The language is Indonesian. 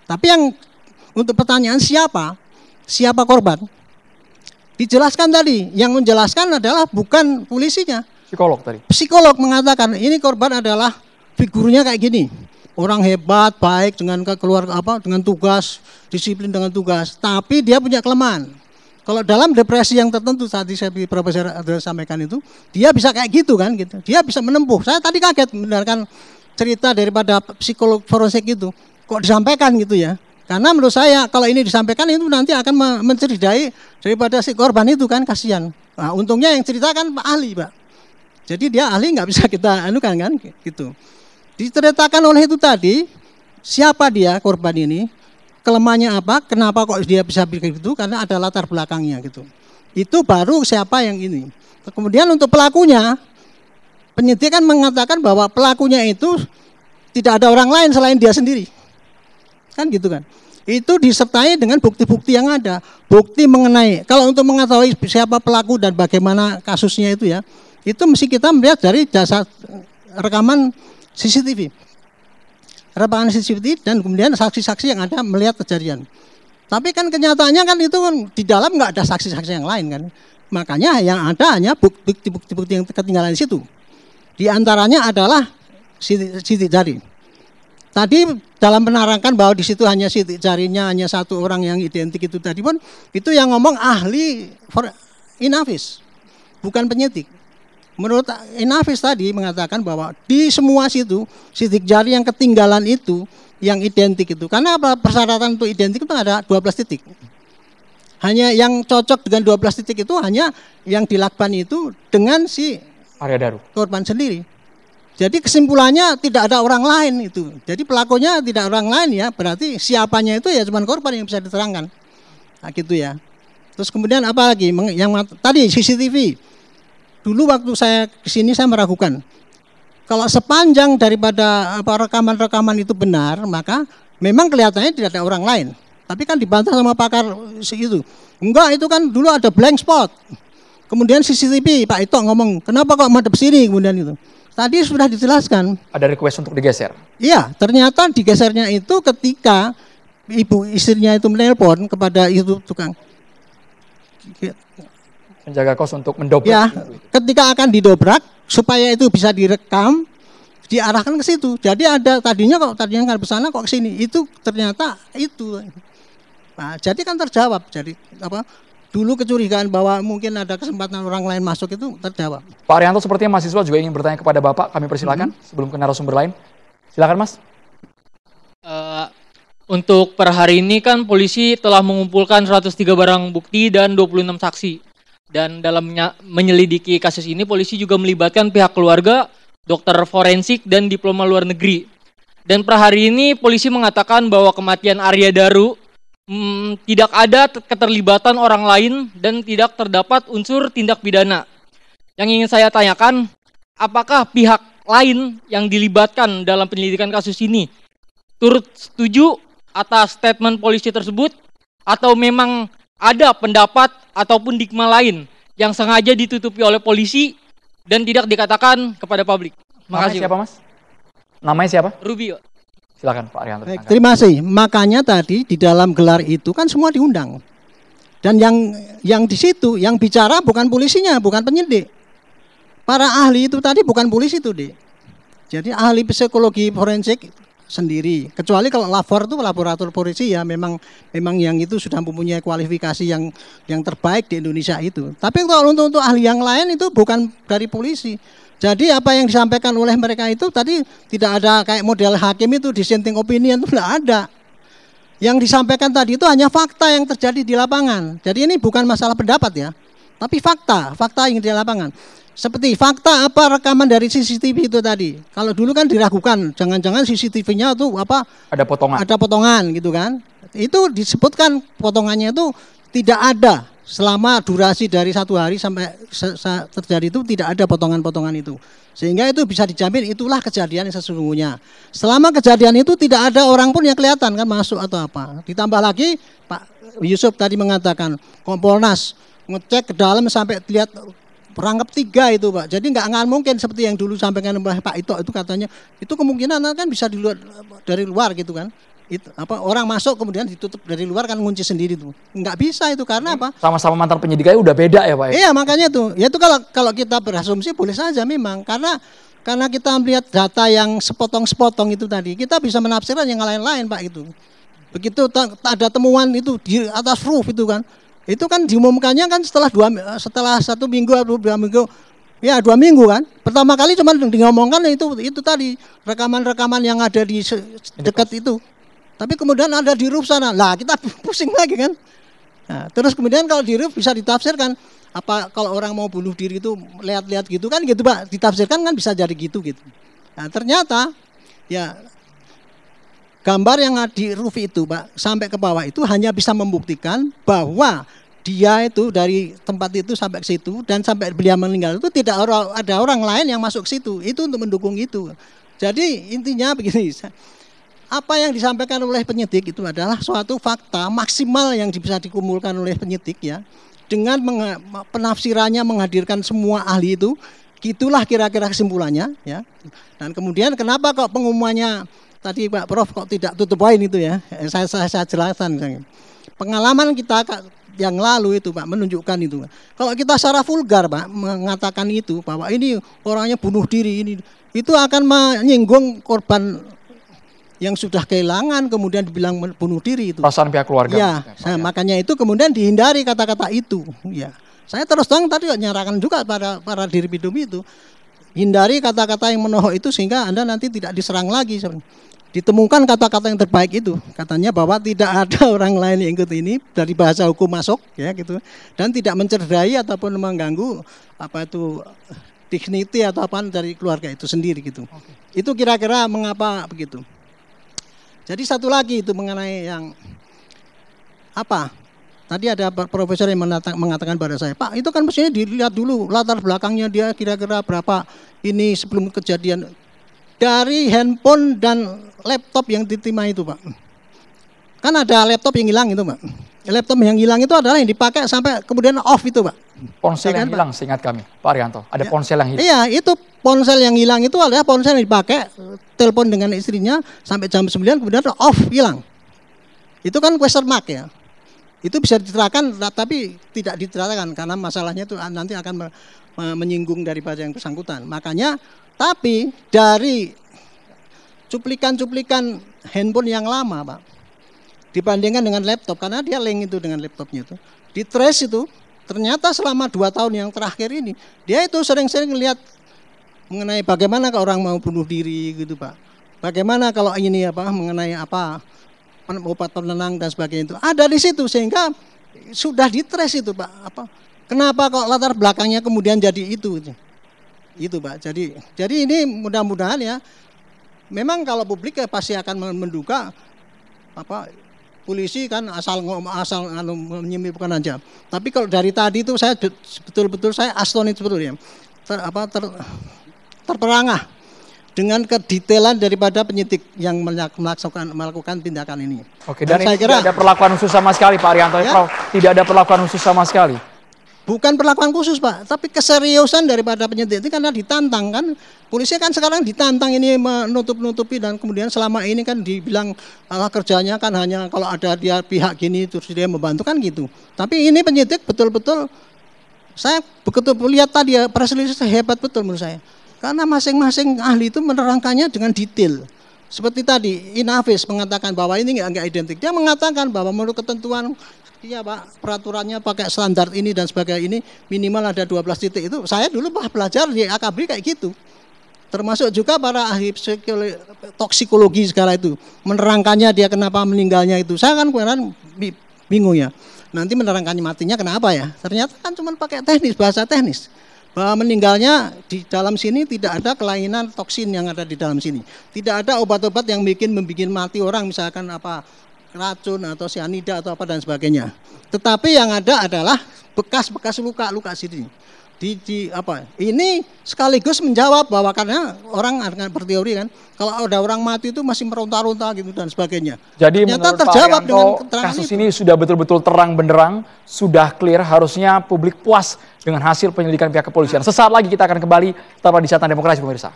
Tapi yang untuk pertanyaan siapa korban? Dijelaskan tadi, yang menjelaskan adalah bukan polisinya. Psikolog tadi. Psikolog mengatakan ini korban adalah figurnya kayak gini. Orang hebat, baik dengan dengan tugas, disiplin dengan tugas, tapi dia punya kelemahan. Kalau dalam depresi yang tertentu tadi Profesor Adrian sampaikan itu, dia bisa kayak gitu kan gitu. Dia bisa menempuh. Saya tadi kaget mendengarkan cerita daripada psikolog forensik itu. Kok disampaikan gitu ya? Karena menurut saya kalau ini disampaikan itu nanti akan mencederai daripada si korban itu kan, kasihan. Nah, untungnya yang ceritakan Pak ahli, Pak. Jadi dia ahli nggak bisa kita anukan kan gitu. Diceritakan oleh itu tadi siapa dia korban ini, kelemahannya apa, kenapa kok dia bisa begitu, karena ada latar belakangnya gitu. Itu baru siapa yang ini. Kemudian untuk pelakunya, penyidik kan mengatakan bahwa pelakunya itu tidak ada orang lain selain dia sendiri. Kan gitu kan. Itu disertai dengan bukti-bukti yang ada. Bukti mengenai, kalau untuk mengetahui siapa pelaku dan bagaimana kasusnya itu ya, itu mesti kita melihat dari jasa rekaman CCTV. Rekaman CCTV dan kemudian saksi-saksi yang ada melihat kejadian. Tapi kan kenyataannya kan itu kan di dalam nggak ada saksi-saksi yang lain kan. Makanya yang ada hanya bukti-bukti yang ketinggalan di situ. Di antaranya adalah sidik jari. Tadi dalam menerangkan bahwa di situ hanya sidik jarinya hanya satu orang yang identik itu tadi pun itu yang ngomong ahli Inavis, bukan penyidik. Menurut Inavis tadi mengatakan bahwa di semua situ sidik jari yang ketinggalan itu yang identik itu. Karena apa? Persyaratan untuk identik itu ada 12 titik. Hanya yang cocok dengan 12 titik itu hanya yang dilakukan itu dengan si Arya Daru korban sendiri. Jadi kesimpulannya tidak ada orang lain itu. Jadi pelakunya tidak orang lain ya, berarti siapanya itu ya cuma korban yang bisa diterangkan. Nah, gitu ya. Terus kemudian apa lagi? Yang tadi CCTV. Dulu waktu saya kesini saya meragukan. Kalau sepanjang daripada rekaman-rekaman itu benar, maka memang kelihatannya tidak ada orang lain. Tapi kan dibantah sama pakar itu. Enggak, itu kan dulu ada blank spot. Kemudian CCTV, Pak Ito ngomong, kenapa kok madep sini kemudian itu. Tadi sudah dijelaskan. Ada request untuk digeser? Iya, ternyata digesernya itu ketika ibu istrinya itu menelpon kepada itu tukang penjaga kos untuk mendobrak. Ya, ketika akan didobrak supaya itu bisa direkam, diarahkan ke situ. Jadi ada tadinya kan ke sana kok ke sini. Itu ternyata itu. Nah, jadi kan terjawab. Jadi apa? Dulu kecurigaan bahwa mungkin ada kesempatan orang lain masuk itu terjawab. Pak Arianto, sepertinya mahasiswa juga ingin bertanya kepada Bapak. Kami persilakan sebelum ke narasumber lain. Silakan Mas. Untuk per hari ini kan polisi telah mengumpulkan 103 barang bukti dan 26 saksi. Dan dalam menyelidiki kasus ini polisi juga melibatkan pihak keluarga, dokter forensik dan diploma luar negeri. Dan per hari ini polisi mengatakan bahwa kematian Arya Daru tidak ada keterlibatan orang lain dan tidak terdapat unsur tindak pidana. Yang ingin saya tanyakan, apakah pihak lain yang dilibatkan dalam penyelidikan kasus ini turut setuju atas statement polisi tersebut atau memang ada pendapat ataupun dikma lain yang sengaja ditutupi oleh polisi dan tidak dikatakan kepada publik? Makasih. Namanya siapa Mas? Namanya siapa? Ruby. Silakan Pak Arianto. Terima kasih. Makanya tadi di dalam gelar itu kan semua diundang. Dan yang di situ yang bicara bukan polisinya, bukan penyidik. Para ahli itu tadi bukan polisi itu, Dek. Jadi ahli psikologi forensik sendiri. Kecuali kalau lapor itu laboratorium polisi ya memang yang itu sudah mempunyai kualifikasi yang terbaik di Indonesia itu. Tapi kalau untuk ahli yang lain itu bukan dari polisi. Jadi apa yang disampaikan oleh mereka itu tadi tidak ada kayak model hakim itu dissenting opinion itu tidak ada. Yang disampaikan tadi itu hanya fakta yang terjadi di lapangan. Jadi ini bukan masalah pendapat ya, tapi fakta yang di lapangan. Seperti fakta apa rekaman dari CCTV itu tadi. Kalau dulu kan diragukan, jangan-jangan CCTV-nya itu apa? Ada potongan. Ada potongan gitu kan. Itu disebutkan potongannya itu tidak ada. Selama durasi dari 1 hari sampai terjadi itu tidak ada potongan-potongan itu. Sehingga itu bisa dijamin itulah kejadian yang sesungguhnya. Selama kejadian itu tidak ada orang pun yang kelihatan kan masuk atau apa. Ditambah lagi Pak Yusuf tadi mengatakan Kompolnas ngecek ke dalam sampai lihat perangkap 3 itu Pak. Jadi nggak mungkin seperti yang dulu sampaikan Pak Ito itu katanya itu kemungkinan kan bisa dari luar gitu kan. itu apa orang masuk kemudian ditutup dari luar kan ngunci sendiri tuh. Nggak bisa itu karena apa? Sama-sama mantan penyidik aja udah beda ya Pak ya? Iya makanya tuh. Ya itu kalau kita berasumsi boleh saja memang karena kita melihat data yang sepotong-sepotong itu tadi, kita bisa menafsirkan yang lain-lain Pak itu. Begitu ada temuan itu di atas roof itu kan. Itu kan diumumkannya kan setelah 1 minggu atau 2 minggu. Ya 2 minggu kan. Pertama kali cuma diomongkan itu tadi rekaman-rekaman yang ada di dekat itu. Tapi kemudian ada di roof sana. Lah kita pusing lagi kan. Nah, terus kemudian kalau di roof bisa ditafsirkan apa kalau orang mau bunuh diri itu lihat-lihat gitu kan gitu Pak. Ditafsirkan kan bisa jadi gitu. Nah, ternyata ya gambar yang di roof itu Pak sampai ke bawah itu hanya bisa membuktikan bahwa dia itu dari tempat itu sampai ke situ dan sampai beliau meninggal itu tidak ada orang lain yang masuk ke situ. Itu untuk mendukung itu. Jadi intinya begini. Apa yang disampaikan oleh penyidik itu adalah suatu fakta maksimal yang bisa dikumpulkan oleh penyidik ya. Dengan penafsirannya menghadirkan semua ahli itu, gitulah kira-kira kesimpulannya ya. Dan kemudian kenapa kok pengumumannya tadi Pak Prof kok tidak tutup poin itu ya. Saya jelaskan. Pengalaman kita yang lalu itu Pak menunjukkan itu. Kalau kita secara vulgar Pak mengatakan itu bahwa ini orangnya bunuh diri ini, itu akan menyinggung korban yang sudah kehilangan kemudian dibilang bunuh diri itu. Perasaan pihak keluarga. Ya, makanya itu kemudian dihindari kata-kata itu. Ya, saya terus terang tadi nyarakan juga para dirpidum itu hindari kata-kata yang menohok itu sehingga Anda nanti tidak diserang lagi. Ditemukan kata-kata yang terbaik itu, katanya bahwa tidak ada orang lain yang ikut ini dari bahasa hukum masuk ya gitu dan tidak mencederai ataupun mengganggu apa itu dignity atau apa dari keluarga itu sendiri gitu. Itu kira-kira mengapa begitu. Jadi satu lagi itu mengenai yang apa? Tadi ada profesor yang mengatakan pada saya, Pak itu kan mestinya dilihat dulu latar belakangnya dia kira-kira berapa ini sebelum kejadian dari handphone dan laptop yang diterima itu Pak. Kan ada laptop yang hilang itu Pak. Laptop yang hilang itu adalah yang dipakai sampai kemudian off itu Pak. Ponsel ya yang kan, hilang seingat kami Pak Arianto. Ada ponsel yang hilang. Iya itu ponsel yang hilang itu adalah ponsel yang dipakai telepon dengan istrinya sampai jam 9 kemudian off hilang. Itu kan question mark ya. Itu bisa diterangkan tapi tidak diterangkan karena masalahnya itu nanti akan menyinggung daripada yang bersangkutan. Makanya tapi dari cuplikan-cuplikan handphone yang lama Pak dibandingkan dengan laptop karena dia link itu dengan laptopnya itu di trace itu ternyata selama 2 tahun yang terakhir ini dia itu sering-sering lihat mengenai bagaimana kalau orang mau bunuh diri gitu Pak. Bagaimana kalau ini apa mengenai apa obat penenang dan sebagainya itu ada di situ sehingga sudah di trace itu Pak. Apa kenapa kok latar belakangnya kemudian jadi itu Pak. Jadi ini mudah-mudahan ya memang kalau publik ya pasti akan menduga apa polisi kan asal menyimipkan aja. Tapi kalau dari tadi itu saya betul-betul saya astonis betul ya. Terperangah dengan kedetailan daripada penyidik yang melakukan tindakan ini. Oke, dan saya kira tidak ada perlakuan khusus sama sekali Pak Arianto ya, Prof. Tidak ada perlakuan khusus sama sekali. Bukan perlakuan khusus Pak, tapi keseriusan daripada penyidik itu karena ditantang kan. Polisi kan sekarang ditantang ini menutup-nutupi dan kemudian selama ini kan dibilang kerjanya kan hanya kalau ada dia pihak gini terus dia membantu kan gitu. Tapi ini penyidik betul-betul saya begitu lihat tadi ya press release hebat betul menurut saya. Karena masing-masing ahli itu menerangkannya dengan detail. Seperti tadi Inavis mengatakan bahwa ini enggak identik. Dia mengatakan bahwa menurut ketentuan iya Pak, peraturannya pakai standar ini dan sebagainya ini minimal ada 12 titik itu. Saya dulu belajar di AKB kayak gitu. Termasuk juga para ahli toksikologi segala itu menerangkannya dia kenapa meninggalnya itu. Saya kan kemarin bingung ya. Nanti menerangkannya matinya kenapa ya? Ternyata kan cuma pakai teknis, bahasa teknis. Bahwa meninggalnya di dalam sini tidak ada kelainan toksin yang ada di dalam sini. Tidak ada obat-obat yang membuat mati orang misalkan apa racun atau sianida atau apa dan sebagainya. Tetapi yang ada adalah bekas-bekas luka-luka sini. Ini sekaligus menjawab bahwa karena orang akan berteori kan kalau ada orang mati itu masih meronta-ronta gitu dan sebagainya. Jadi ternyata menurut terjawab Pak dengan Arianto, keterangan kasus itu. ini sudah betul-betul terang benderang, sudah clear, harusnya publik puas dengan hasil penyelidikan pihak kepolisian. Sesaat lagi kita akan kembali tetaplah di Catatan Demokrasi pemirsa.